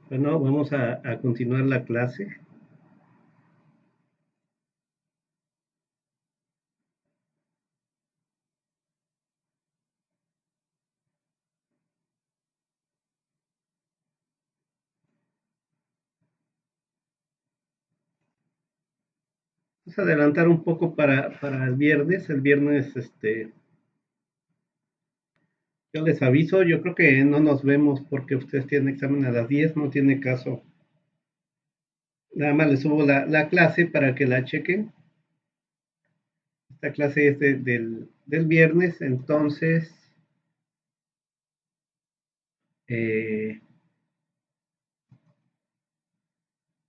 Bueno, vamos a continuar la clase. Vamos a adelantar un poco para el viernes. El viernes, yo les aviso, yo creo que no nos vemos porque ustedes tienen examen a las 10, no tiene caso. Nada más les subo la clase para que la chequen. Esta clase es del viernes, entonces eh,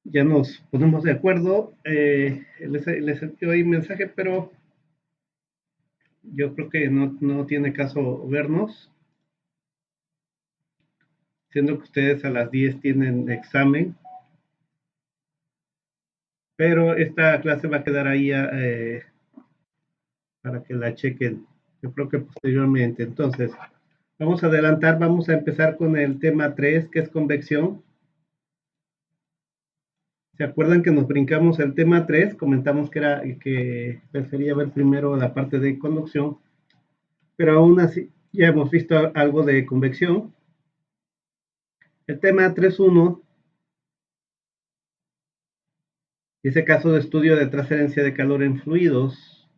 ya nos ponemos de acuerdo. Les envío ahí mensaje, pero yo creo que no tiene caso vernos, siendo que ustedes a las 10 tienen examen, pero esta clase va a quedar ahí para que la chequen, yo creo que posteriormente. Entonces, vamos a adelantar, vamos a empezar con el tema 3, que es convección. ¿Se acuerdan que nos brincamos el tema 3? Comentamos que prefería ver primero la parte de conducción, pero aún así ya hemos visto algo de convección. El tema 3.1 dice caso de estudio de transferencia de calor en fluidos.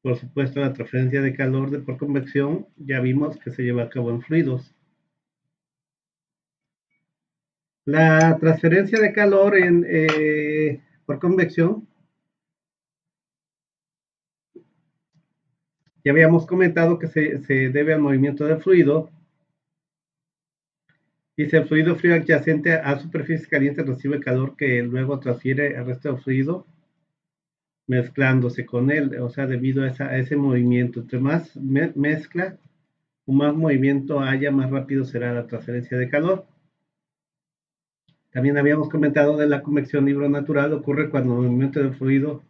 Por supuesto, la transferencia de calor por convección ya vimos que se lleva a cabo en fluidos. La transferencia de calor por convección, ya habíamos comentado que se debe al movimiento del fluido. Dice, el fluido frío adyacente a superficie caliente recibe calor que luego transfiere al resto del fluido mezclándose con él, o sea, debido a ese movimiento. Entre más mezcla o más movimiento haya, más rápido será la transferencia de calor. También habíamos comentado de la convección hidronatural, ocurre cuando el movimiento del fluido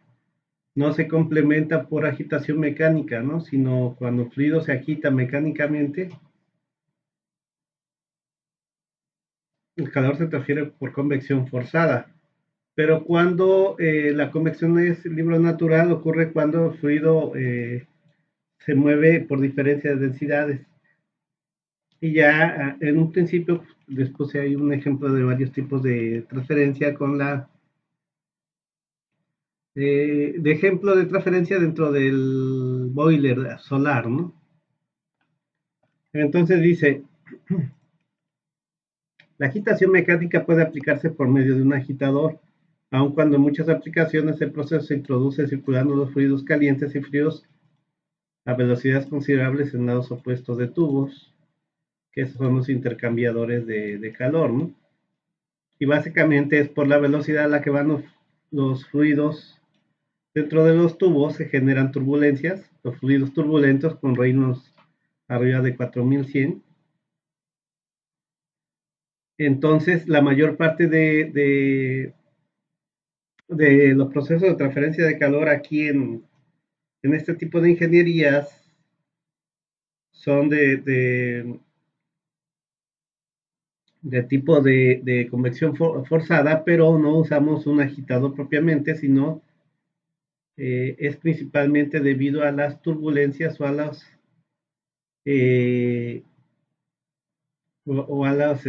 no se complementa por agitación mecánica, ¿no? Sino cuando el fluido se agita mecánicamente, el calor se transfiere por convección forzada. Pero cuando la convección es libro natural, ocurre cuando el fluido se mueve por diferencia de densidades. Y ya en un principio, después hay un ejemplo de varios tipos de transferencia con de ejemplo de transferencia dentro del boiler solar, ¿no? Entonces dice, la agitación mecánica puede aplicarse por medio de un agitador, aun cuando en muchas aplicaciones el proceso se introduce circulando los fluidos calientes y fríos a velocidades considerables en lados opuestos de tubos, que son los intercambiadores de calor, ¿no? Y básicamente es por la velocidad a la que van los fluidos dentro de los tubos, se generan turbulencias, los fluidos turbulentos con reinos arriba de 4100. Entonces, la mayor parte de los procesos de transferencia de calor aquí en este tipo de ingenierías son de tipo de convección forzada, pero no usamos un agitador propiamente, sino es principalmente debido a las turbulencias o a los eh, o a los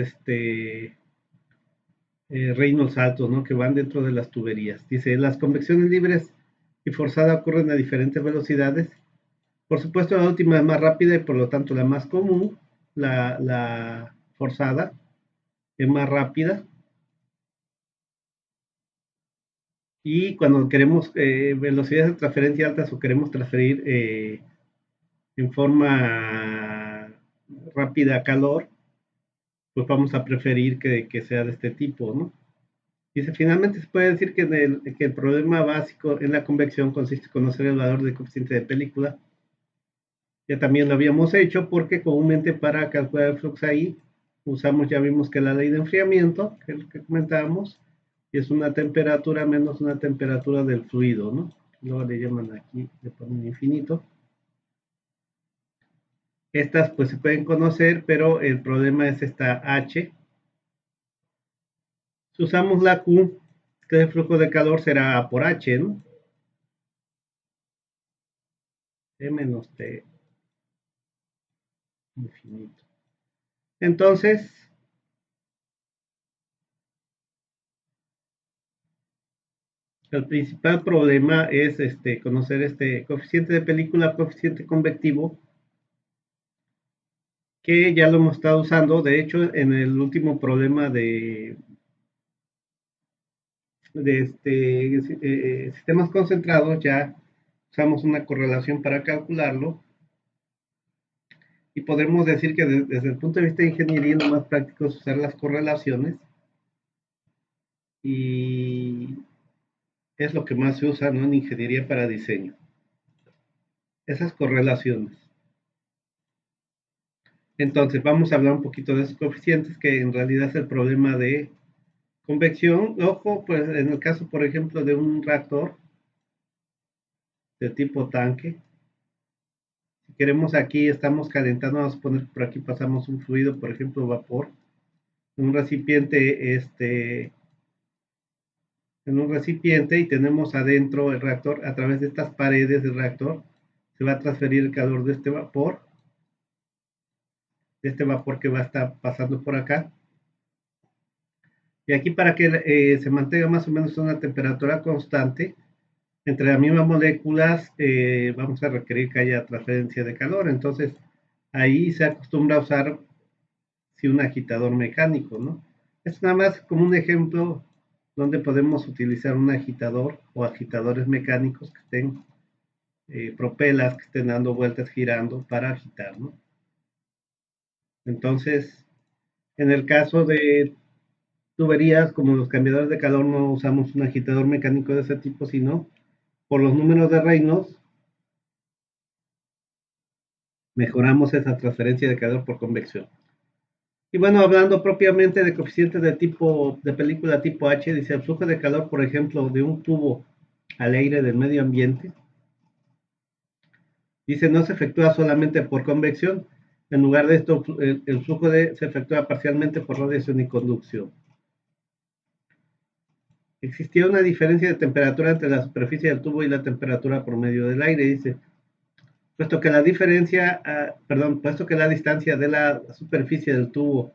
reinos altos, ¿no? Que van dentro de las tuberías. Dice, las convecciones libres y forzadas ocurren a diferentes velocidades. Por supuesto, la última es más rápida y por lo tanto la más común, la forzada, es más rápida. Y cuando queremos velocidades de transferencia altas o queremos transferir en forma rápida calor, pues vamos a preferir que sea de este tipo, ¿no? Dice, finalmente se puede decir que el problema básico en la convección consiste en conocer el valor del coeficiente de película. Ya también lo habíamos hecho porque comúnmente para calcular el flux ahí usamos, ya vimos que la ley de enfriamiento, que es lo que comentábamos, es una temperatura menos una temperatura del fluido, ¿no? Luego le llaman aquí, le ponen infinito. Estas pues se pueden conocer, pero el problema es esta H, Si usamos la Q, que el flujo de calor será A por H, ¿no? E menos T infinito. Entonces, el principal problema es conocer este coeficiente de película, coeficiente convectivo, que ya lo hemos estado usando. De hecho, en el último problema de sistemas concentrados ya usamos una correlación para calcularlo y podemos decir que desde el punto de vista de ingeniería lo más práctico es usar las correlaciones y es lo que más se usa, ¿no?, en ingeniería para diseño. Esas correlaciones. Entonces, vamos a hablar un poquito de esos coeficientes, que en realidad es el problema de convección. Ojo, pues en el caso, por ejemplo, de un reactor de tipo tanque, si queremos aquí, estamos calentando, vamos a poner por aquí, pasamos un fluido, por ejemplo, vapor, en un recipiente, en un recipiente, y tenemos adentro el reactor. A través de estas paredes del reactor se va a transferir el calor de este vapor que va a estar pasando por acá. Y aquí, para que se mantenga más o menos una temperatura constante entre las mismas moléculas, vamos a requerir que haya transferencia de calor. Entonces, ahí se acostumbra a usar, sí, un agitador mecánico, ¿no? Es nada más como un ejemplo donde podemos utilizar un agitador o agitadores mecánicos que estén propelas, que estén dando vueltas, girando para agitar, ¿no? Entonces, en el caso de tuberías, como los cambiadores de calor, no usamos un agitador mecánico de ese tipo, sino por los números de Reynolds mejoramos esa transferencia de calor por convección. Y bueno, hablando propiamente de coeficientes de tipo de película tipo H, dice el flujo de calor, por ejemplo, de un tubo al aire del medio ambiente, dice, no se efectúa solamente por convección. En lugar de esto, el flujo se efectúa parcialmente por radiación y conducción. Existía una diferencia de temperatura entre la superficie del tubo y la temperatura promedio del aire, dice, puesto que la diferencia, puesto que la distancia de la superficie del tubo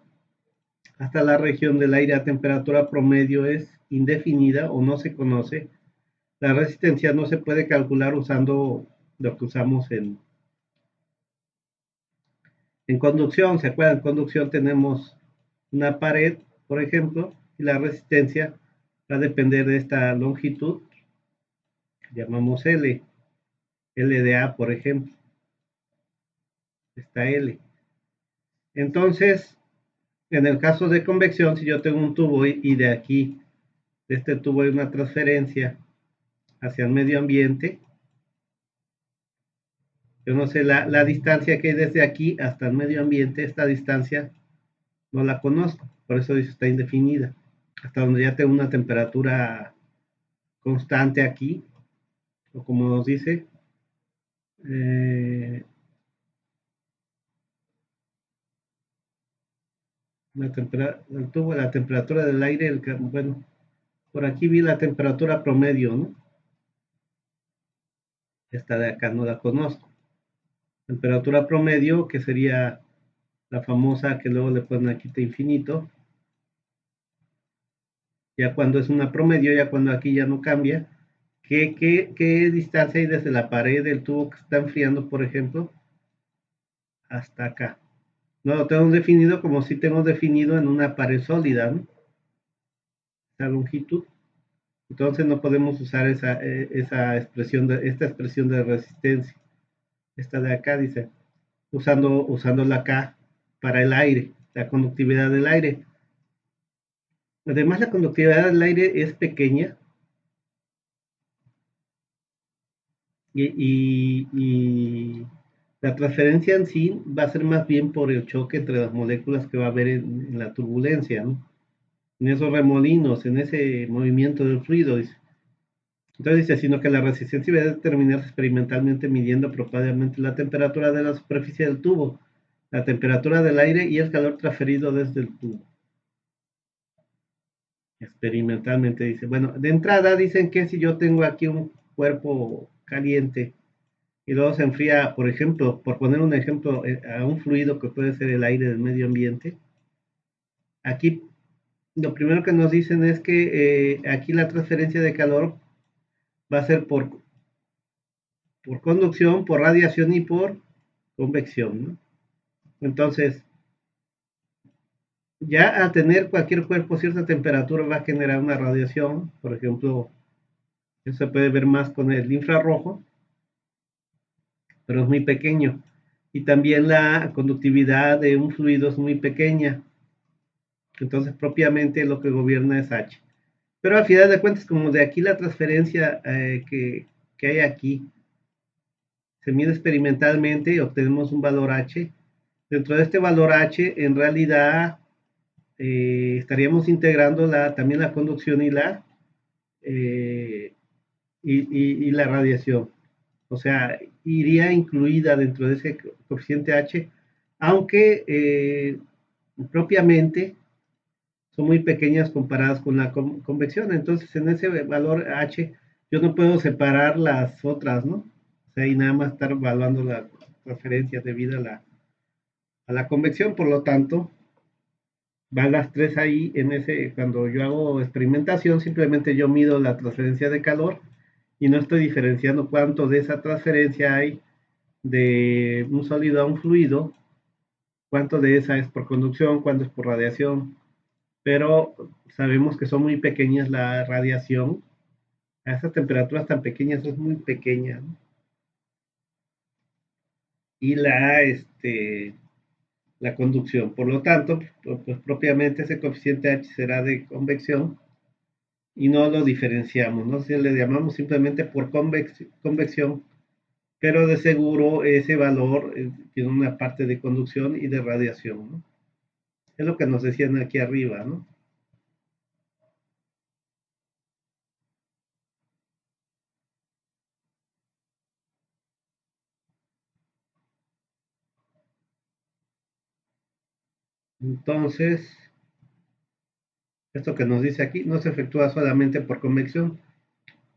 hasta la región del aire a temperatura promedio es indefinida o no se conoce, la resistencia no se puede calcular usando lo que usamos en conducción. ¿Se acuerdan? En conducción tenemos una pared, por ejemplo, y la resistencia va a depender de esta longitud, que llamamos L, L de A, por ejemplo, esta L. Entonces, en el caso de convección, si yo tengo un tubo y de aquí, de este tubo, hay una transferencia hacia el medio ambiente, yo no sé la distancia que hay desde aquí hasta el medio ambiente. Esta distancia no la conozco, por eso dice está indefinida. Hasta donde ya tengo una temperatura constante aquí, o como nos dice, eh, la temperatura del aire, bueno, por aquí vi la temperatura promedio, ¿no? Esta de acá no la conozco. Temperatura promedio, que sería la famosa que luego le ponen aquí de infinito. Ya cuando es una promedio, ya cuando aquí ya no cambia. ¿Qué distancia hay desde la pared del tubo que está enfriando, por ejemplo, hasta acá? No lo tengo definido como si tengo definido en una pared sólida, ¿no? Esa longitud. Entonces no podemos usar esa expresión esta expresión de resistencia. Esta de acá dice, usando la K para el aire, la conductividad del aire. Además, la conductividad del aire es pequeña y la transferencia en sí va a ser más bien por el choque entre las moléculas que va a haber en la turbulencia, ¿no? En esos remolinos, en ese movimiento del fluido, dice. Entonces dice, sino que la resistencia va a determinarse experimentalmente midiendo apropiadamente la temperatura de la superficie del tubo, la temperatura del aire y el calor transferido desde el tubo. Experimentalmente dice, bueno, de entrada dicen que si yo tengo aquí un cuerpo caliente y luego se enfría, por ejemplo, por poner un ejemplo, a un fluido que puede ser el aire del medio ambiente, aquí lo primero que nos dicen es que aquí la transferencia de calor va a ser por conducción, por radiación y por convección, ¿no? Entonces, ya al tener cualquier cuerpo cierta temperatura va a generar una radiación, por ejemplo, eso se puede ver más con el infrarrojo, pero es muy pequeño. Y también la conductividad de un fluido es muy pequeña, entonces propiamente lo que gobierna es H. Pero al final de cuentas, como de aquí la transferencia que hay aquí se mide experimentalmente y obtenemos un valor H, dentro de este valor H en realidad estaríamos integrando también la conducción eh, y la radiación. O sea, iría incluida dentro de ese coeficiente H, aunque propiamente son muy pequeñas comparadas con la convección. Entonces, en ese valor H, yo no puedo separar las otras, ¿no? O sea, y nada más estar evaluando las transferencias debido a la convección. Por lo tanto, van las tres ahí en ese, cuando yo hago experimentación, simplemente yo mido la transferencia de calor y no estoy diferenciando cuánto de esa transferencia hay de un sólido a un fluido, cuánto de esa es por conducción, cuánto es por radiación, pero sabemos que son muy pequeñas la radiación, a esas temperaturas tan pequeñas es muy pequeña, ¿no? Y la conducción. Por lo tanto, pues propiamente ese coeficiente H será de convección y no lo diferenciamos, ¿no? Si le llamamos simplemente por convección, pero de seguro ese valor tiene una parte de conducción y de radiación, ¿no? Es lo que nos decían aquí arriba, ¿no? Entonces, esto que nos dice aquí no se efectúa solamente por convección.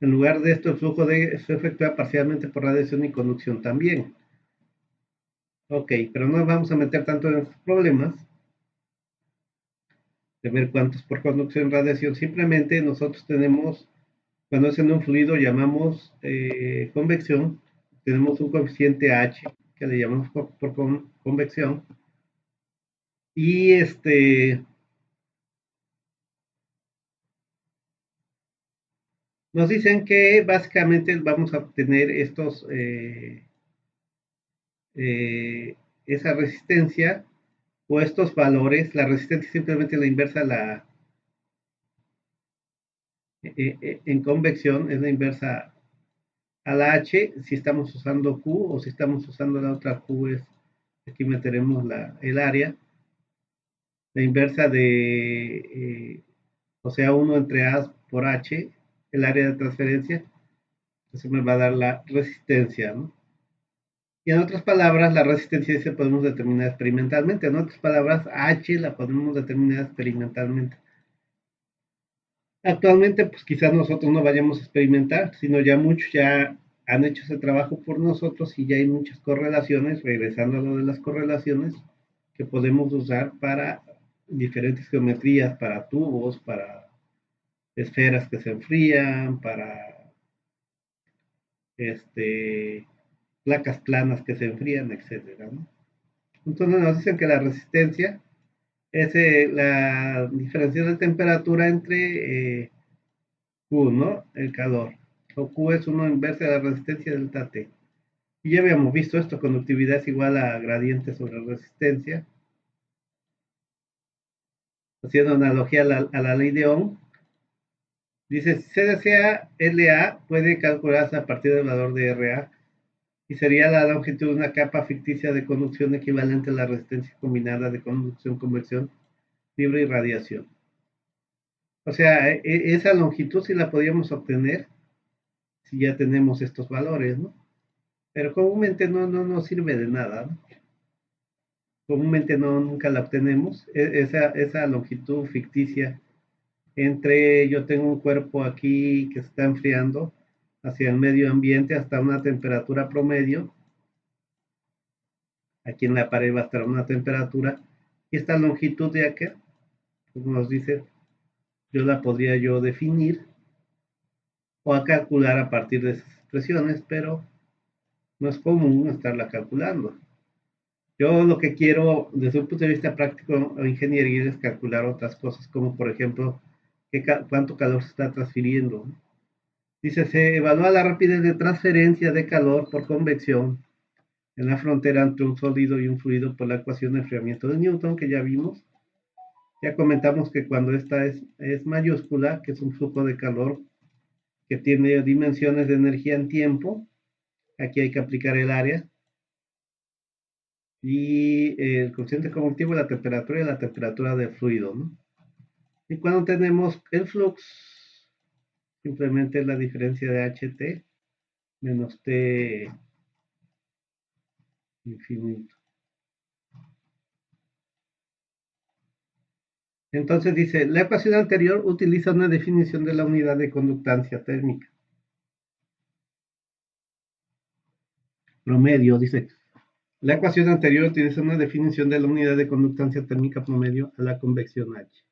En lugar de esto, el flujo se efectúa parcialmente por radiación y conducción también. Ok, pero no vamos a meter tanto en estos problemas de ver cuántos por conducción y radiación. Simplemente nosotros tenemos, cuando es en un fluido llamamos convección, tenemos un coeficiente H que le llamamos por convección. Y nos dicen que básicamente vamos a obtener esa resistencia o estos valores. La resistencia es simplemente la inversa en convección, es la inversa a la H si estamos usando Q o si estamos usando la otra Q es, aquí meteremos el área, la inversa o sea, 1 entre A por H, el área de transferencia, eso me va a dar la resistencia, ¿no? Y en otras palabras, la resistencia se podemos determinar experimentalmente. En otras palabras, H la podemos determinar experimentalmente. Actualmente, pues quizás nosotros no vayamos a experimentar, sino ya muchos ya han hecho ese trabajo por nosotros y ya hay muchas correlaciones, regresando a lo de las correlaciones, que podemos usar para diferentes geometrías, para tubos, para esferas que se enfrían, para este, placas planas que se enfrían, etcétera, ¿no? Entonces nos dicen que la resistencia es la diferencia de temperatura entre Q, ¿no? El calor. O Q es uno inversa de la resistencia delta T. Y ya habíamos visto esto, conductividad es igual a gradiente sobre resistencia. Haciendo analogía a la ley de Ohm, dice, si se desea LA puede calcularse a partir del valor de RA y sería la longitud de una capa ficticia de conducción equivalente a la resistencia combinada de conducción-convección, libre y radiación. O sea, esa longitud sí la podríamos obtener si ya tenemos estos valores, ¿no? Pero comúnmente no sirve de nada, ¿no? Comúnmente nunca la obtenemos, esa longitud ficticia yo tengo un cuerpo aquí que se está enfriando hacia el medio ambiente hasta una temperatura promedio. Aquí en la pared va a estar una temperatura. Y esta longitud de acá, como nos dice, yo la podría yo definir o a calcular a partir de esas expresiones, pero no es común estarla calculando. Yo lo que quiero desde un punto de vista práctico o ingeniería es calcular otras cosas, como por ejemplo, cuánto calor se está transfiriendo. Dice, se evalúa la rapidez de transferencia de calor por convección en la frontera entre un sólido y un fluido por la ecuación de enfriamiento de Newton, que ya vimos. Ya comentamos que cuando esta es mayúscula, que es un flujo de calor que tiene dimensiones de energía en tiempo, aquí hay que aplicar el área, y el cociente convectivo, la temperatura y la temperatura del fluido, ¿no? Y cuando tenemos el flux, simplemente es la diferencia de HT menos T infinito. Entonces dice, la ecuación anterior utiliza una definición de la unidad de conductancia térmica. Promedio, dice. La ecuación anterior utiliza una definición de la unidad de conductancia térmica promedio a la convección H.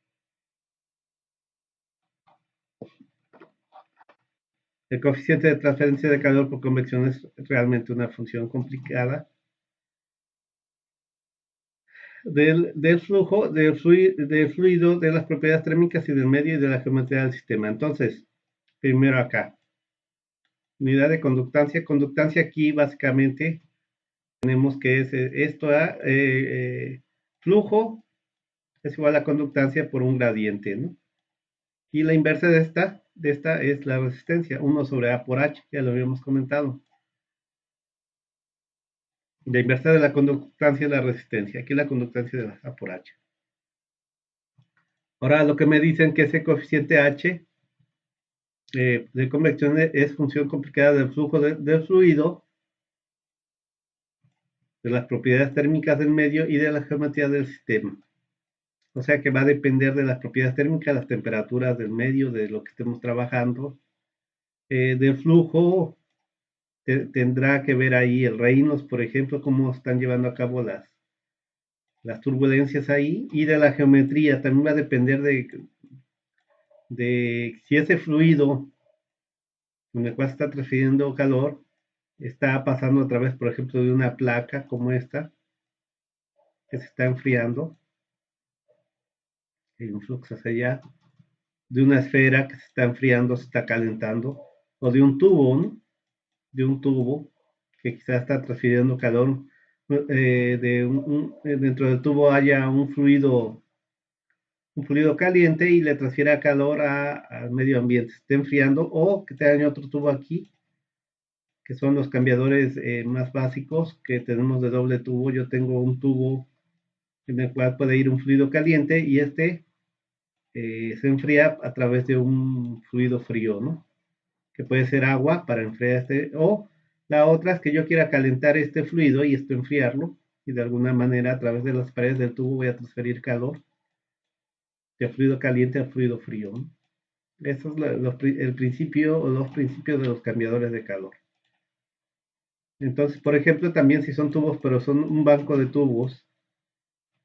El coeficiente de transferencia de calor por convección es realmente una función complicada del flujo, del fluido, de las propiedades térmicas y del medio y de la geometría del sistema. Entonces, primero acá, unidad de conductancia. Conductancia aquí básicamente tenemos que es esto a flujo es igual a conductancia por un gradiente, ¿no? Y la inversa de esta es la resistencia, 1 sobre A por H, ya lo habíamos comentado. La inversa de la conductancia es la resistencia, aquí la conductancia de A por H. Ahora lo que me dicen que ese coeficiente H de convección es función complicada del flujo del fluido, de las propiedades térmicas del medio y de la geometría del sistema. O sea que va a depender de las propiedades térmicas, las temperaturas del medio, de lo que estemos trabajando. Del flujo tendrá que ver ahí el Reynolds, por ejemplo, cómo están llevando a cabo las turbulencias ahí. Y de la geometría también va a depender de si ese fluido en el cual se está transfiriendo calor está pasando a través, por ejemplo, de una placa como esta, que se está enfriando, hay un flujo hacia allá, de una esfera que se está enfriando, se está calentando, o de un tubo, ¿no? De un tubo que quizás está transfiriendo calor, dentro del tubo haya un fluido caliente y le transfiera calor al medio ambiente, se esté enfriando, o que tenga otro tubo aquí, que son los cambiadores más básicos que tenemos de doble tubo. Yo tengo un tubo en el cual puede ir un fluido caliente y se enfría a través de un fluido frío, ¿no? Que puede ser agua para enfriar o la otra es que yo quiera calentar este fluido y esto enfriarlo, y de alguna manera a través de las paredes del tubo voy a transferir calor de fluido caliente a fluido frío, ¿no? Eso es el principio o los principios de los cambiadores de calor. Entonces, por ejemplo, también si son tubos, pero son un banco de tubos,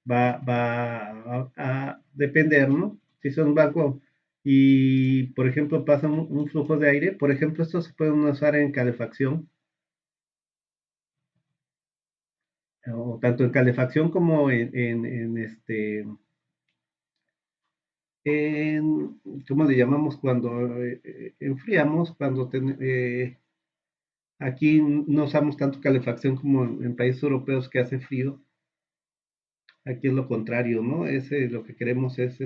va a depender, ¿no? Si son banco y, por ejemplo, pasa un flujo de aire, por ejemplo, estos se pueden usar en calefacción, o tanto en calefacción como en, ¿cómo le llamamos? Cuando enfriamos, aquí no usamos tanto calefacción como en países europeos que hace frío. Aquí es lo contrario, ¿no? Lo que queremos es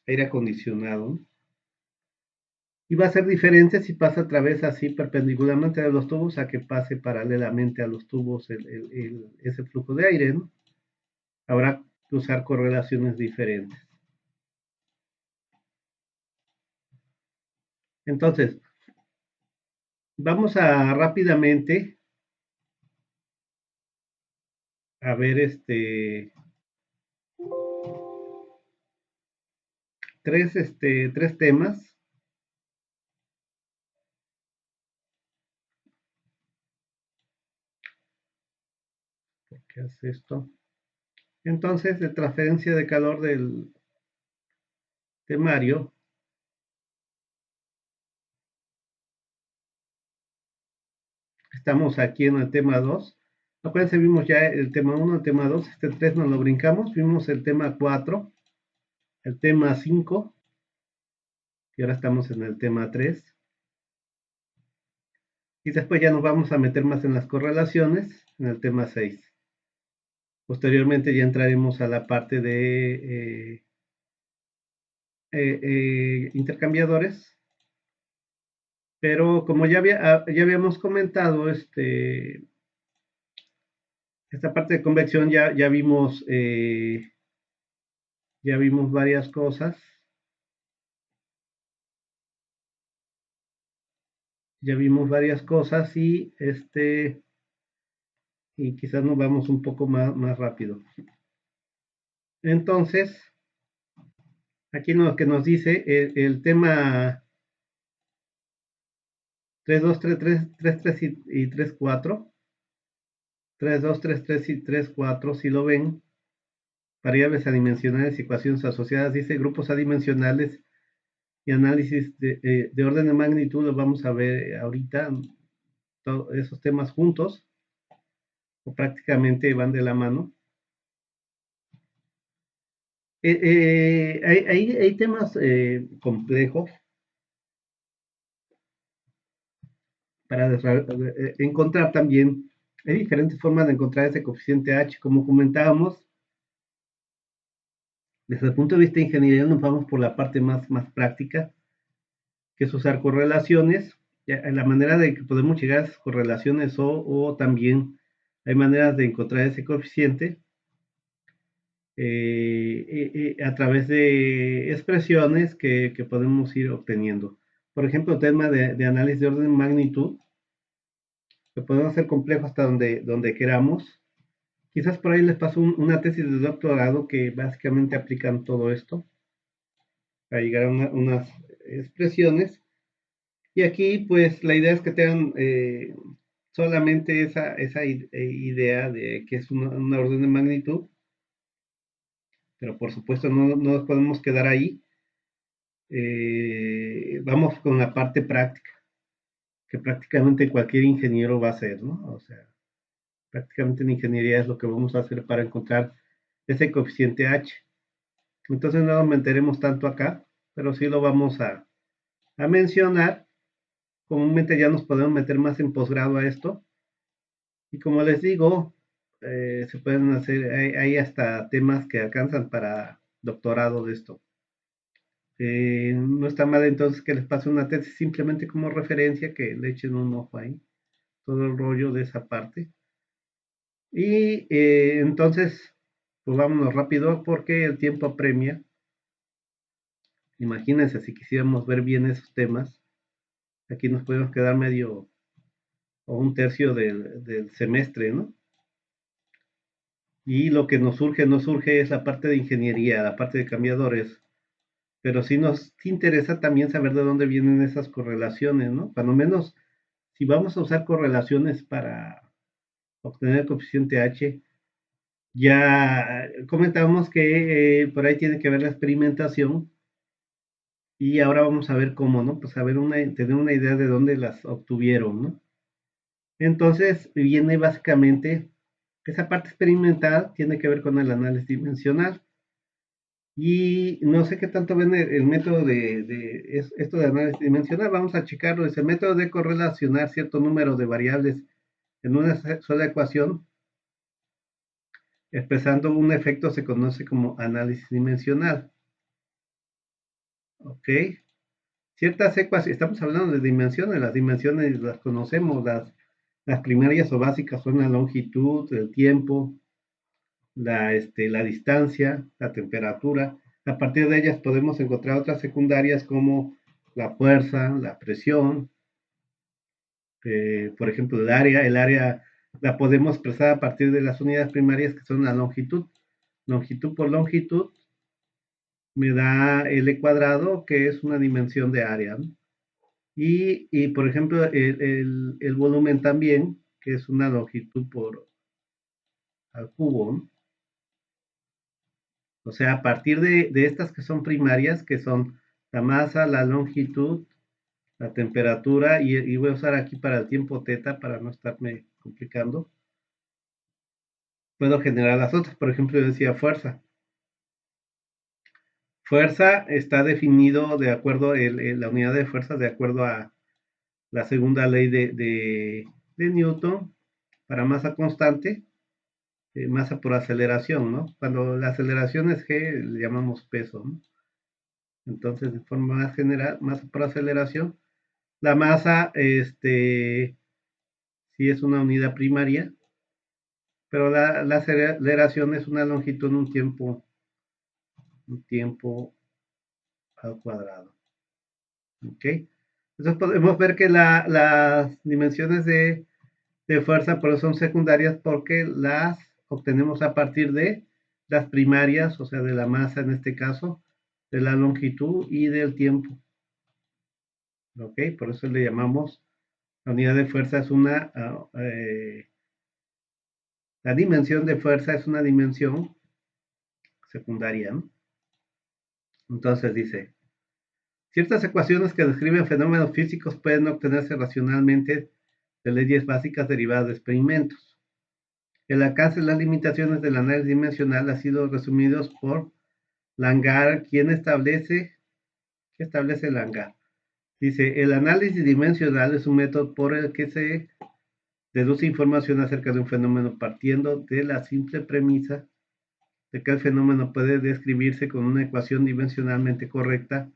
aire acondicionado, ¿no? Y va a ser diferente si pasa a través así perpendicularmente de los tubos a que pase paralelamente a los tubos ese flujo de aire, ¿no? Habrá que usar correlaciones diferentes. Entonces, vamos a rápidamente a ver tres temas. ¿Por qué hace esto? Entonces, de transferencia de calor del temario, estamos aquí en el tema 2. Acuérdense, vimos ya el tema 1, el tema 2, este 3 nos lo brincamos, vimos el tema 4, el tema 5, y ahora estamos en el tema 3. Y después ya nos vamos a meter más en las correlaciones, en el tema 6. Posteriormente ya entraremos a la parte de intercambiadores, pero como ya habíamos comentado, esta parte de convección ya vimos varias cosas, y quizás nos vamos un poco más rápido. Entonces, aquí lo que nos dice el tema 3, 2, 3, 3, 3, 3 y 3, 4. 3, 2, 3, 3 y 3, 4, si lo ven, variables adimensionales y ecuaciones asociadas, dice grupos adimensionales y análisis de orden de magnitud, lo vamos a ver ahorita, todos esos temas juntos, o prácticamente van de la mano. Hay temas complejos para encontrar también, hay diferentes formas de encontrar ese coeficiente H, como comentábamos, desde el punto de vista de ingeniería nos vamos por la parte más práctica, que es usar correlaciones, la manera de que podemos llegar a esas correlaciones o también hay maneras de encontrar ese coeficiente a través de expresiones que podemos ir obteniendo. Por ejemplo, el tema de análisis de orden de magnitud, que podemos hacer complejo hasta donde queramos. Quizás por ahí les paso una tesis de doctorado que básicamente aplican todo esto para llegar a unas expresiones. Y aquí, pues, la idea es que tengan solamente esa idea de que es una orden de magnitud, pero por supuesto no nos podemos quedar ahí. Vamos con la parte práctica, que prácticamente cualquier ingeniero va a hacer, ¿no? O sea, prácticamente en ingeniería es lo que vamos a hacer para encontrar ese coeficiente H. Entonces no nos meteremos tanto acá, pero sí lo vamos a mencionar. Comúnmente ya nos podemos meter más en posgrado a esto. Y como les digo, se pueden hacer, hay hasta temas que alcanzan para doctorado de esto. No está mal entonces que les pase una tesis simplemente como referencia, que le echen un ojo ahí, todo el rollo de esa parte. Y entonces, pues vámonos rápido porque el tiempo apremia. Imagínense si quisiéramos ver bien esos temas, aquí nos podemos quedar medio o un tercio del semestre, ¿no? Y lo que nos surge es la parte de ingeniería, la parte de cambiadores, pero sí nos interesa también saber de dónde vienen esas correlaciones, ¿no? Cuando menos, si vamos a usar correlaciones para obtener el coeficiente H, ya comentábamos que por ahí tiene que ver la experimentación y ahora vamos a ver cómo, ¿no? Pues tener una idea de dónde las obtuvieron, ¿no? Entonces viene básicamente, esa parte experimental tiene que ver con el análisis dimensional. Y no sé qué tanto ven el método esto de análisis dimensional. Vamos a checarlo. Es el método de correlacionar cierto número de variables en una sola ecuación, expresando un efecto se conoce como análisis dimensional. ¿Ok? Ciertas ecuaciones, estamos hablando de dimensiones, las dimensiones las conocemos, las primarias o básicas son la longitud, el tiempo, la distancia, la temperatura. A partir de ellas podemos encontrar otras secundarias como la fuerza, la presión, por ejemplo, el área la podemos expresar a partir de las unidades primarias que son la longitud, longitud por longitud, me da L cuadrado, que es una dimensión de área, ¿no? Y, por ejemplo, el volumen también, que es una longitud por al cubo, ¿no? O sea, a partir de estas que son primarias, que son la masa, la longitud, la temperatura, y voy a usar aquí para el tiempo teta para no estarme complicando, puedo generar las otras. Por ejemplo, yo decía fuerza. Fuerza está definido de acuerdo, la unidad de fuerza de acuerdo a la segunda ley de Newton para masa constante, masa por aceleración, ¿no? Cuando la aceleración es g, le llamamos peso, ¿no? Entonces, de forma más general, masa por aceleración, la masa, sí es una unidad primaria, pero la aceleración es una longitud en un tiempo al cuadrado. ¿Ok? Entonces podemos ver que las dimensiones de fuerza por eso son secundarias porque las obtenemos a partir de las primarias, o sea, de la masa en este caso, de la longitud y del tiempo. ¿Ok? Por eso le llamamos, la unidad de fuerza es una, la dimensión de fuerza es una dimensión secundaria, ¿no? Entonces dice, ciertas ecuaciones que describen fenómenos físicos pueden obtenerse racionalmente de leyes básicas derivadas de experimentos. El alcance de las limitaciones del análisis dimensional ha sido resumidos por Langar, quien ¿qué establece Langar? Dice, el análisis dimensional es un método por el que se deduce información acerca de un fenómeno partiendo de la simple premisa de que el fenómeno puede describirse con una ecuación dimensionalmente correcta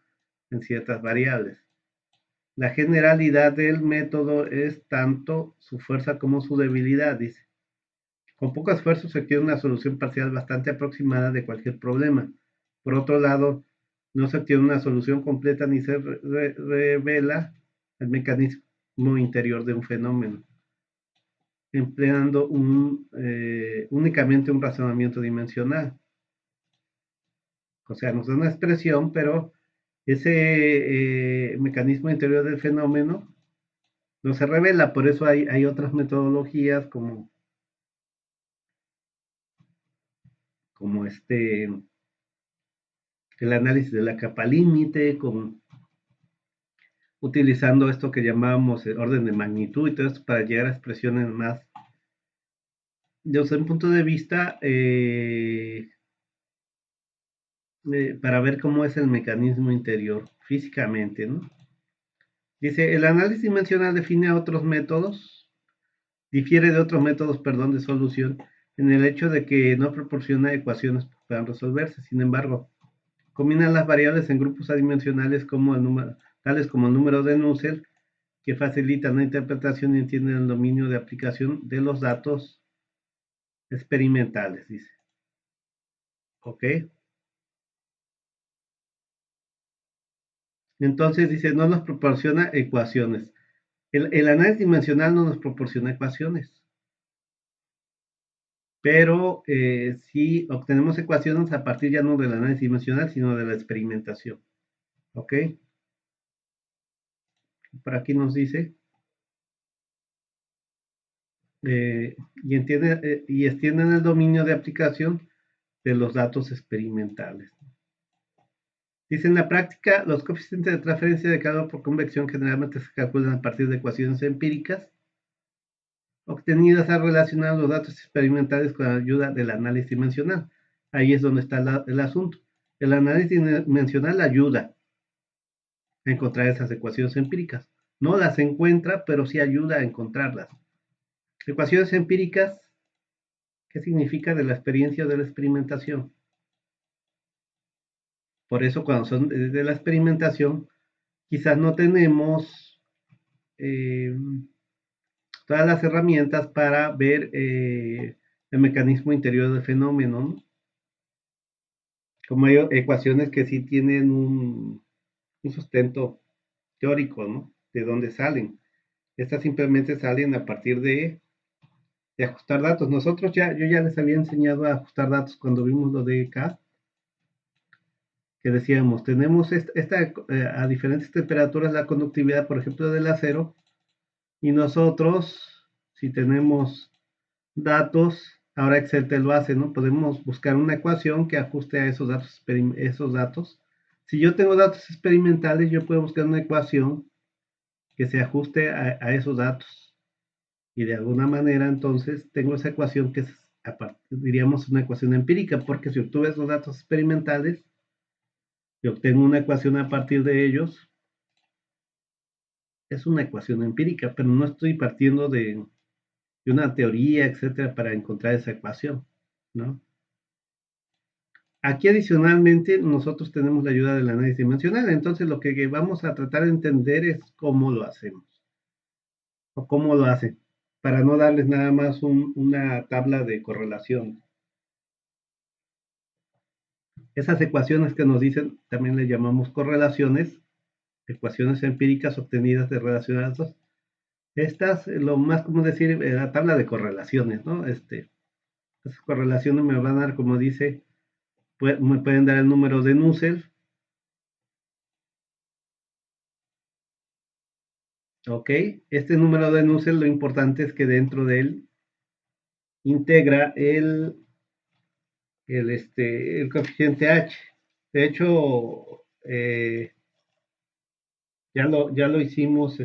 en ciertas variables. La generalidad del método es tanto su fuerza como su debilidad, dice. Con poco esfuerzo se obtiene una solución parcial bastante aproximada de cualquier problema. Por otro lado, no se obtiene una solución completa ni se revela el mecanismo interior de un fenómeno, empleando únicamente un razonamiento dimensional. O sea, nos da una expresión, pero ese mecanismo interior del fenómeno no se revela. Por eso hay otras metodologías como el análisis de la capa límite, utilizando esto que llamamos el orden de magnitud y todo esto para llegar a expresiones más, desde un punto de vista, para ver cómo es el mecanismo interior físicamente, ¿no? Dice, el análisis dimensional define otros métodos, difiere de otros métodos, perdón, de solución, en el hecho de que no proporciona ecuaciones que puedan resolverse. Sin embargo, combina las variables en grupos adimensionales como tales como el número de Nusselt, que facilitan la interpretación y entienden el dominio de aplicación de los datos experimentales, dice. ¿Ok? Entonces dice, no nos proporciona ecuaciones. El análisis dimensional no nos proporciona ecuaciones, pero sí obtenemos ecuaciones a partir ya no del análisis dimensional, sino de la experimentación. ¿Ok? Por aquí nos dice, y extienden el dominio de aplicación de los datos experimentales. Dice, en la práctica, los coeficientes de transferencia de calor por convección generalmente se calculan a partir de ecuaciones empíricas obtenidas al relacionar los datos experimentales con la ayuda del análisis dimensional. Ahí es donde está el asunto. El análisis dimensional ayuda a encontrar esas ecuaciones empíricas. No las encuentra, pero sí ayuda a encontrarlas. Ecuaciones empíricas, ¿qué significa? De la experiencia o de la experimentación. Por eso cuando son de la experimentación, quizás no tenemos todas las herramientas para ver el mecanismo interior del fenómeno, ¿no? Como hay ecuaciones que sí tienen un sustento teórico, ¿no? De dónde salen. Estas simplemente salen a partir de ajustar datos. Yo ya les había enseñado a ajustar datos cuando vimos lo de K. que decíamos, tenemos a diferentes temperaturas la conductividad, por ejemplo, del acero, y nosotros, si tenemos datos, ahora Excel te lo hace, ¿no? Podemos buscar una ecuación que ajuste a esos datos. Si yo tengo datos experimentales, yo puedo buscar una ecuación que se ajuste a esos datos. Y de alguna manera, entonces, tengo esa ecuación que es, diríamos, una ecuación empírica, porque si obtuve esos datos experimentales, y obtengo una ecuación a partir de ellos, es una ecuación empírica, pero no estoy partiendo de una teoría, etcétera, para encontrar esa ecuación, ¿no? Aquí adicionalmente nosotros tenemos la ayuda del análisis dimensional, entonces lo que vamos a tratar de entender es cómo lo hacemos, o cómo lo hacen, para no darles nada más una tabla de correlación. Esas ecuaciones que nos dicen, también le llamamos correlaciones, ecuaciones empíricas obtenidas de relacionados. Estas, lo más común decir, la tabla de correlaciones, ¿no? Esas correlaciones me van a dar, como dice, me pueden dar el número de Nusselt, ¿ok? Este número de Nusselt, lo importante es que dentro de él integra el coeficiente H. De hecho, ya lo hicimos,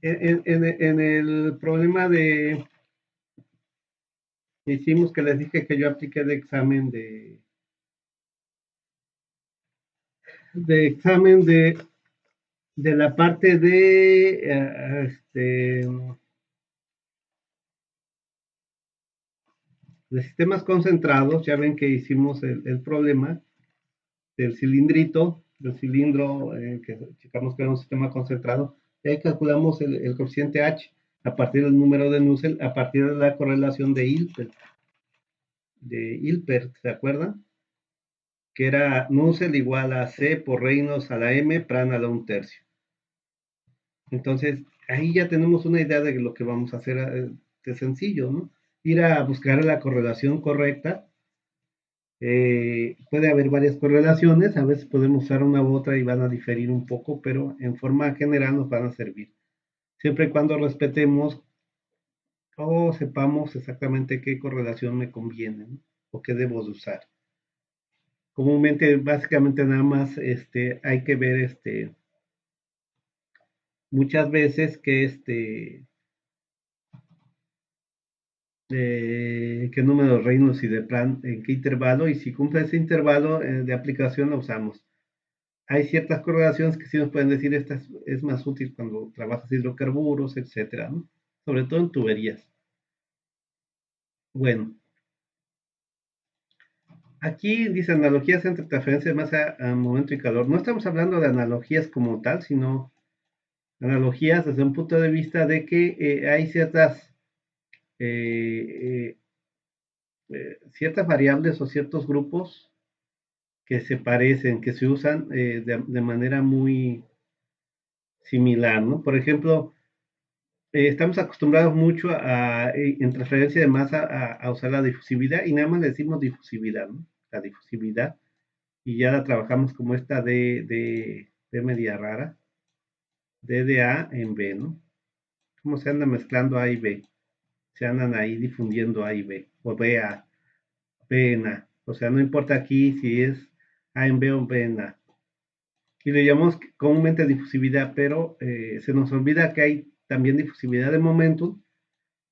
en el problema hicimos que les dije que yo apliqué de examen de la parte de sistemas concentrados. Ya ven que hicimos el problema del cilindrito, del cilindro, que checamos que era un sistema concentrado, y ahí calculamos el coeficiente H a partir del número de Nusselt, a partir de la correlación de Hilbert, ¿se acuerdan? Que era Nusselt igual a C por Reynolds a la M, Prandtl a la 1/3. Entonces, ahí ya tenemos una idea de lo que vamos a hacer, de sencillo, ¿no? Ir a buscar la correlación correcta. Puede haber varias correlaciones, a veces podemos usar una u otra y van a diferir un poco, pero en forma general nos van a servir. Siempre y cuando respetemos o sepamos exactamente qué correlación me conviene, ¿no? O qué debo de usar. Comúnmente, básicamente nada más hay que ver muchas veces que qué número de Reynolds y de Prandtl en qué intervalo, y si cumple ese intervalo de aplicación lo usamos. Hay ciertas correlaciones que sí nos pueden decir, esta es más útil cuando trabajas hidrocarburos, etcétera, ¿no? Sobre todo en tuberías. Bueno, aquí dice analogías entre transferencia de masa a momento y calor. No estamos hablando de analogías como tal, sino analogías desde un punto de vista de que hay eh, ciertas variables o ciertos grupos que se parecen, que se usan de manera muy similar, ¿no? Por ejemplo, estamos acostumbrados mucho en transferencia de masa a usar la difusividad, y nada más le decimos difusividad, ¿no? La difusividad, y ya la trabajamos como esta de media rara, D de A en B, ¿no? ¿Cómo se anda mezclando A y B? Se andan ahí difundiendo A y B, o B en A. O sea, no importa aquí si es A en B o B en A. Y le llamamos comúnmente difusividad, pero se nos olvida que hay también difusividad de momentum,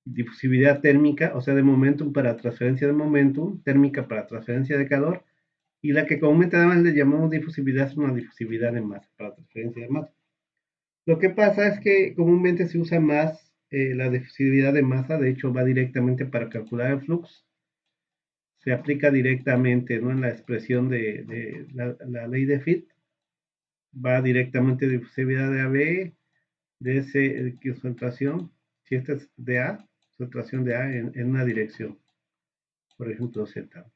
difusividad térmica, o sea, de momentum para transferencia de momentum, térmica para transferencia de calor, y la que comúnmente además le llamamos difusividad es una difusividad de masa, para transferencia de masa. Lo que pasa es que comúnmente se usa más la difusividad de masa, de hecho va directamente para calcular el flux, se aplica directamente, ¿no? En la expresión de la ley de Fitt, va directamente difusividad de AB, de ese concentración, si esta es de A, concentración de A en una dirección, por ejemplo Z.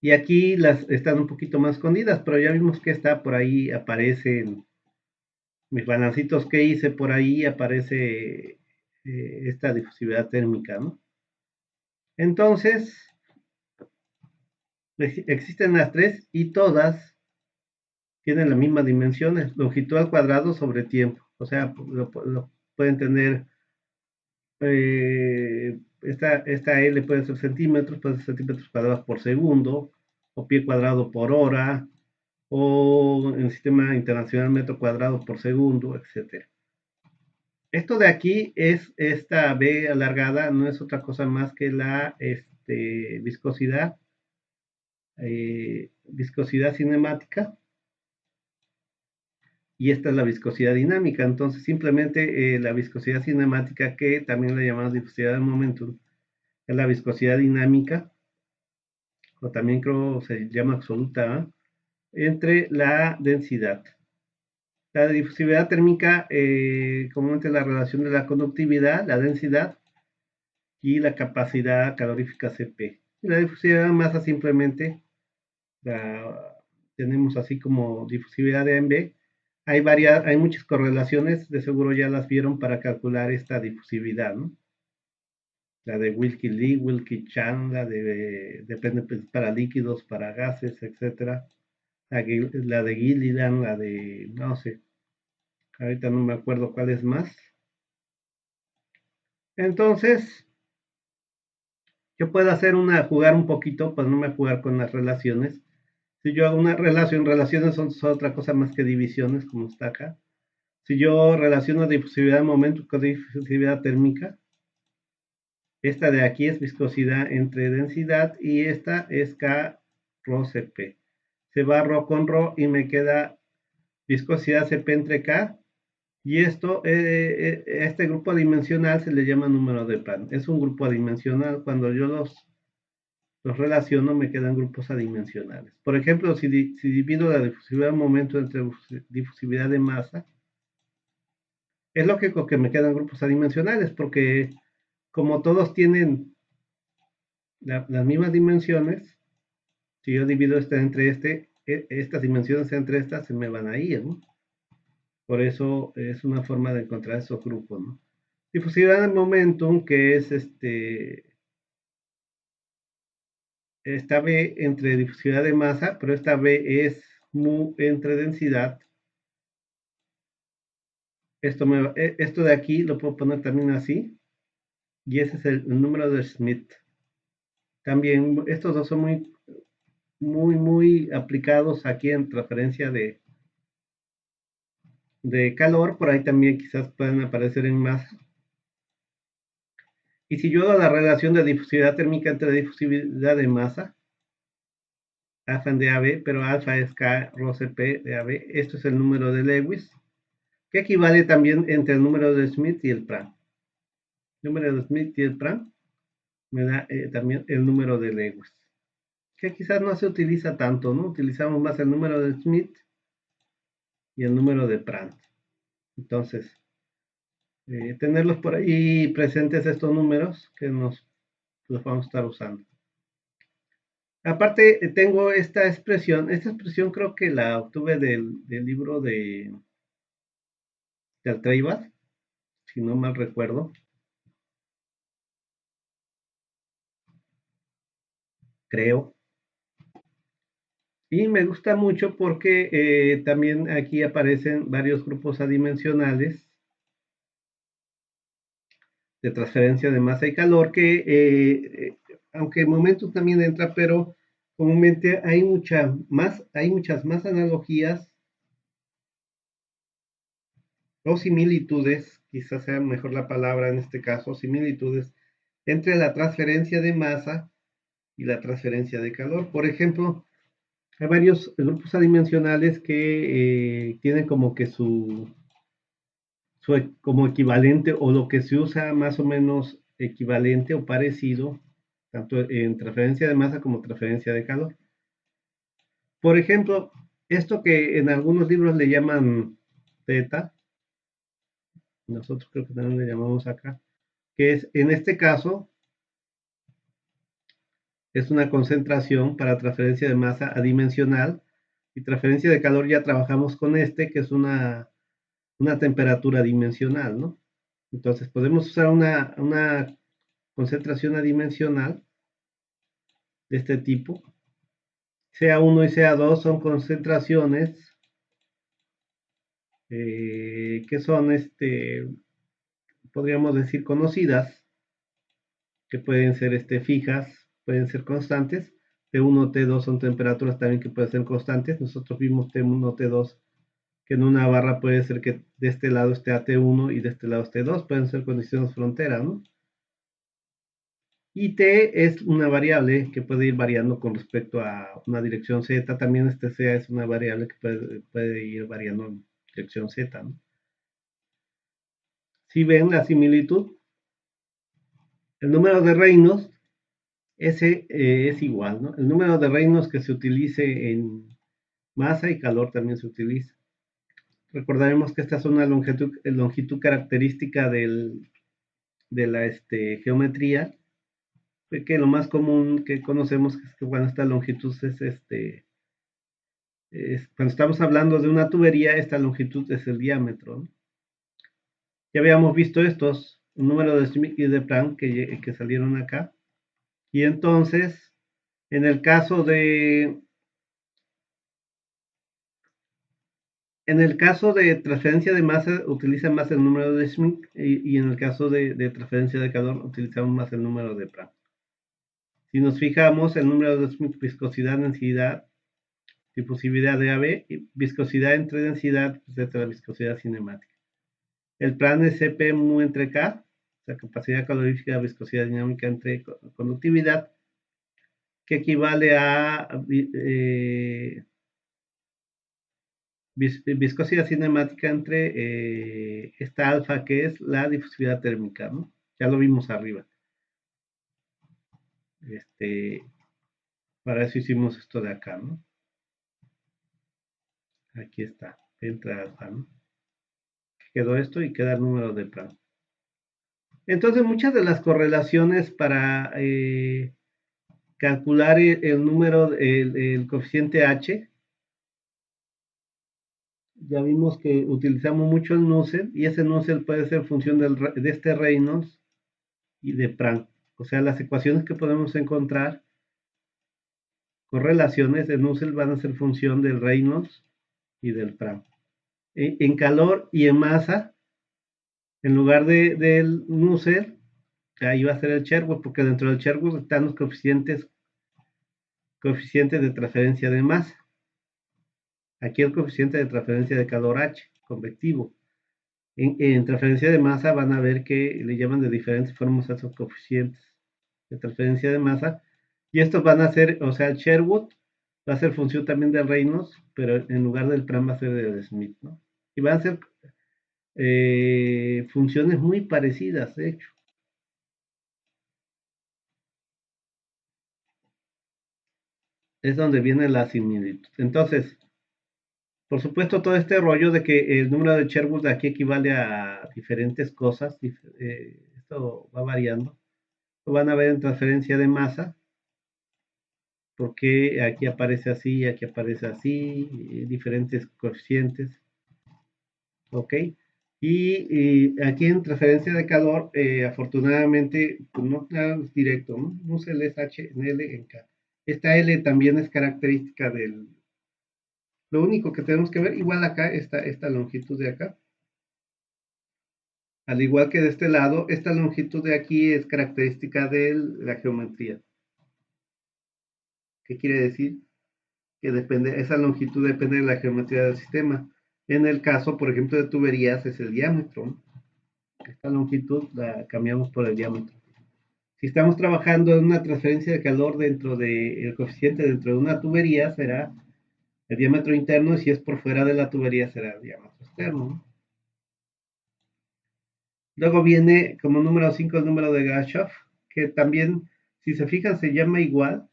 Y aquí las están un poquito más escondidas, pero ya vimos que está por ahí, aparecen mis balancitos que hice por ahí, aparece esta difusividad térmica, ¿no? Entonces, existen las tres y todas tienen las mismas dimensiones, longitud al cuadrado sobre tiempo. O sea, lo pueden tener, esta L puede ser centímetros, puede ser centímetros cuadrados por segundo, o pie cuadrado por hora, o en el sistema internacional metro cuadrado por segundo, etcétera. Esto de aquí es esta B alargada, no es otra cosa más que la viscosidad, viscosidad cinemática, y esta es la viscosidad dinámica. Entonces, simplemente la viscosidad cinemática, que también la llamamos difusividad de momentum, es la viscosidad dinámica, o también creo se llama absoluta, entre la densidad. La difusividad térmica, comúnmente la relación de la conductividad, la densidad y la capacidad calorífica Cp. Y la difusividad de masa simplemente la tenemos así como difusividad de AMB. Hay muchas correlaciones, de seguro ya las vieron para calcular esta difusividad, ¿no? La de Wilkie-Lee, Wilkie-Chan, depende pues, para líquidos, para gases, etcétera. La de Gilliland, la de, no sé, ahorita no me acuerdo cuál es más. Entonces, yo puedo jugar un poquito, pues no me jugar con las relaciones. Si yo hago una relación, relaciones son otra cosa más que divisiones, como está acá. Si yo relaciono difusividad de momento con difusividad térmica, esta de aquí es viscosidad entre densidad y esta es K rho Cp. Se va rho con rho y me queda viscosidad Cp entre K. Y este grupo adimensional se le llama número de Prandtl. Es un grupo adimensional. Cuando yo los relaciono, me quedan grupos adimensionales. Por ejemplo, si divido la difusividad de momento entre difusividad de masa, es lógico que me quedan grupos adimensionales, porque como todos tienen las mismas dimensiones, si yo divido entre estas dimensiones entre estas, se me van a ir, ¿no? Por eso es una forma de encontrar esos grupos, ¿no? Difusividad de momentum, que es esta B entre difusividad de masa, pero esta B es mu entre densidad. Esto de aquí lo puedo poner también así, y ese es el número de Schmidt. También estos dos son muy aplicados aquí en transferencia de calor, por ahí también quizás puedan aparecer en masa. Y si yo hago la relación de difusividad térmica entre difusividad de masa, alfa de AB, pero alfa es K rho Cp de AB, esto es el número de Lewis, que equivale también entre el número de Schmidt y el Prandtl. El número de Schmidt y el Prandtl me da también el número de Lewis, que quizás no se utiliza tanto, ¿no? Utilizamos más el número de Schmidt y el número de Prandtl. Entonces, tenerlos por ahí presentes estos números que los vamos a estar usando. Aparte, tengo esta expresión creo que la obtuve del libro de Altreibas, si no mal recuerdo, creo. Y me gusta mucho porque también aquí aparecen varios grupos adimensionales de transferencia de masa y calor que, aunque momentum también entra, pero comúnmente hay muchas más analogías o similitudes, quizás sea mejor la palabra en este caso, similitudes entre la transferencia de masa y la transferencia de calor. Por ejemplo, hay varios grupos adimensionales que tienen como que como equivalente, o lo que se usa más o menos equivalente o parecido, tanto en transferencia de masa como transferencia de calor. Por ejemplo, esto que en algunos libros le llaman teta, nosotros creo que también le llamamos acá, que es, en este caso, es una concentración para transferencia de masa adimensional, y transferencia de calor ya trabajamos con que es una temperatura dimensional, ¿no? Entonces podemos usar una concentración adimensional de este tipo. CA1 y CA2 son concentraciones que son, podríamos decir, conocidas, que pueden ser fijas, pueden ser constantes. T1, T2 son temperaturas también que pueden ser constantes. Nosotros vimos T1, T2, que en una barra puede ser que de este lado esté a T1 y de este lado esté T2, pueden ser condiciones frontera, ¿no? Y T es una variable que puede ir variando con respecto a una dirección Z. También CA es una variable que puede ir variando en dirección Z, ¿no? Si ven la similitud, el número de Reynolds, ese es igual, ¿no? El número de Reynolds que se utilice en masa y calor también se utiliza. Recordaremos que esta es una longitud característica de la geometría, que lo más común que conocemos es que cuando esta longitud cuando estamos hablando de una tubería, esta longitud es el diámetro, ¿no? Ya habíamos visto estos, un número de Schmidt y de Planck que salieron acá. Y entonces, en el caso de transferencia de masa, utiliza más el número de Schmidt y en el caso de transferencia de calor, utilizamos más el número de Planck. Si nos fijamos, el número de Schmidt, viscosidad, densidad, difusividad de AB, y viscosidad entre densidad, pues la viscosidad cinemática. El plan es Cp mu entre K, o sea, capacidad calorífica, viscosidad dinámica entre conductividad, que equivale a viscosidad cinemática entre esta alfa, que es la difusividad térmica, ¿no? Ya lo vimos arriba. Para eso hicimos esto de acá, ¿no? Aquí está, entra alfa, ¿no? Quedó esto y queda el número de Planck. Entonces, muchas de las correlaciones para calcular el número, el coeficiente H, ya vimos que utilizamos mucho el Nusselt, y ese Nusselt puede ser función de este Reynolds y de Planck. O sea, las ecuaciones que podemos encontrar, correlaciones de Nusselt, van a ser función del Reynolds y del Planck. En calor y en masa, en lugar del Nusselt, ahí va a ser el Sherwood, porque dentro del Sherwood están los coeficientes de transferencia de masa. Aquí el coeficiente de transferencia de calor H, convectivo. En transferencia de masa van a ver que le llaman de diferentes formas a esos coeficientes de transferencia de masa. Y estos van a ser, o sea, el Sherwood va a ser función también del Reynolds, pero en lugar del Pram va a ser del Smith, ¿no? Y van a ser funciones muy parecidas, de hecho. Es donde viene la similitud. Entonces, por supuesto, todo este rollo de que el número de Sherwood aquí equivale a diferentes cosas, esto va variando. Lo van a ver en transferencia de masa, porque aquí aparece así, aquí aparece así, diferentes coeficientes, ¿ok? Y aquí en transferencia de calor, afortunadamente, pues no es directo, ¿no? No se les H en L en K. Esta L también es característica del... Lo único que tenemos que ver, igual acá, esta longitud de acá, al igual que de este lado, esta longitud de aquí es característica de la geometría. ¿Qué quiere decir? Que depende, esa longitud depende de la geometría del sistema. En el caso, por ejemplo, de tuberías es el diámetro. Esta longitud la cambiamos por el diámetro. Si estamos trabajando en una transferencia de calor dentro del coeficiente dentro de una tubería, será el diámetro interno, y si es por fuera de la tubería será el diámetro externo. Luego viene como número 5 el número de Grashof, que también, si se fijan, se llama igual,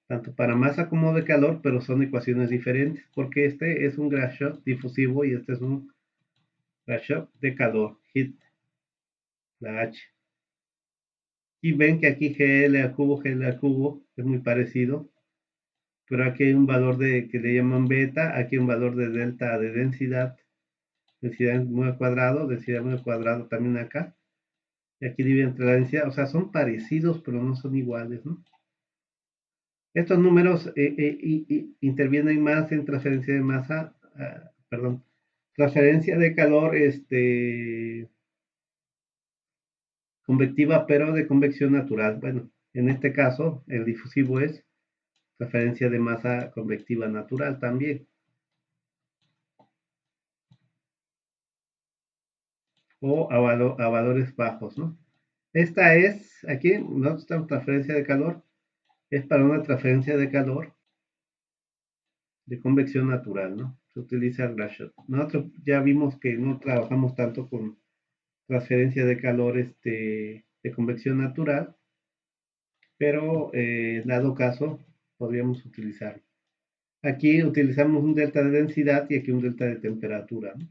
tanto para masa como de calor, pero son ecuaciones diferentes, porque este es un Grashof difusivo y este es un Grashof de calor, heat, la H. Y ven que aquí GL al cubo es muy parecido, pero aquí hay un valor que le llaman beta, aquí un valor de delta de densidad, densidad en número cuadrado, densidad en número cuadrado también acá. Y aquí divide entre la densidad, o sea, son parecidos, pero no son iguales, ¿no? Estos números intervienen más en transferencia de masa, perdón, transferencia de calor, convectiva, pero de convección natural. Bueno, en este caso, el difusivo es transferencia de masa convectiva natural también. O a valores bajos, ¿no? Esta es, aquí nosotros estamos transferencia de calor, es para una transferencia de calor de convección natural, ¿no? Se utiliza el Grasshot. Nosotros ya vimos que no trabajamos tanto con transferencia de calor de convección natural, pero dado caso, podríamos utilizarlo. Aquí utilizamos un delta de densidad y aquí un delta de temperatura, ¿no?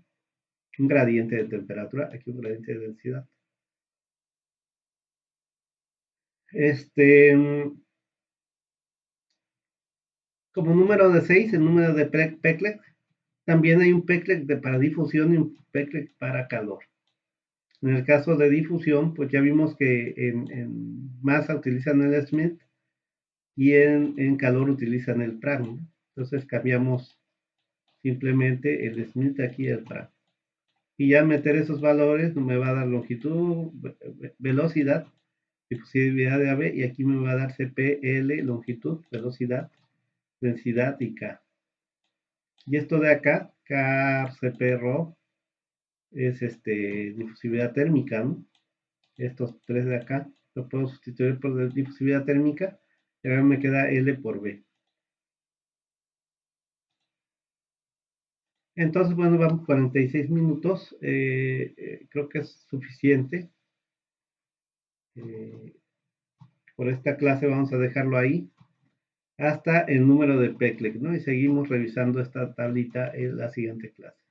Un gradiente de temperatura, aquí un gradiente de densidad. Este, como número de 6, el número de Peclet, también hay un Peclet para difusión y un Peclet para calor. En el caso de difusión, pues ya vimos que en masa utilizan el Schmidt y en calor utilizan el Prandtl, ¿no? Entonces cambiamos simplemente el Schmidt aquí y el Prandtl. Y ya meter esos valores me va a dar longitud, velocidad, difusividad de AB y aquí me va a dar CPL, longitud, velocidad, densidad y K. Y esto de acá, KCPRO, es difusividad térmica, ¿no? Estos tres de acá, lo puedo sustituir por difusividad térmica, y ahora me queda L por B. Entonces, bueno, vamos 46 minutos, creo que es suficiente. Eh, por esta clase vamos a dejarlo ahí, hasta el número de Peclet, ¿no? Y seguimos revisando esta tablita en la siguiente clase.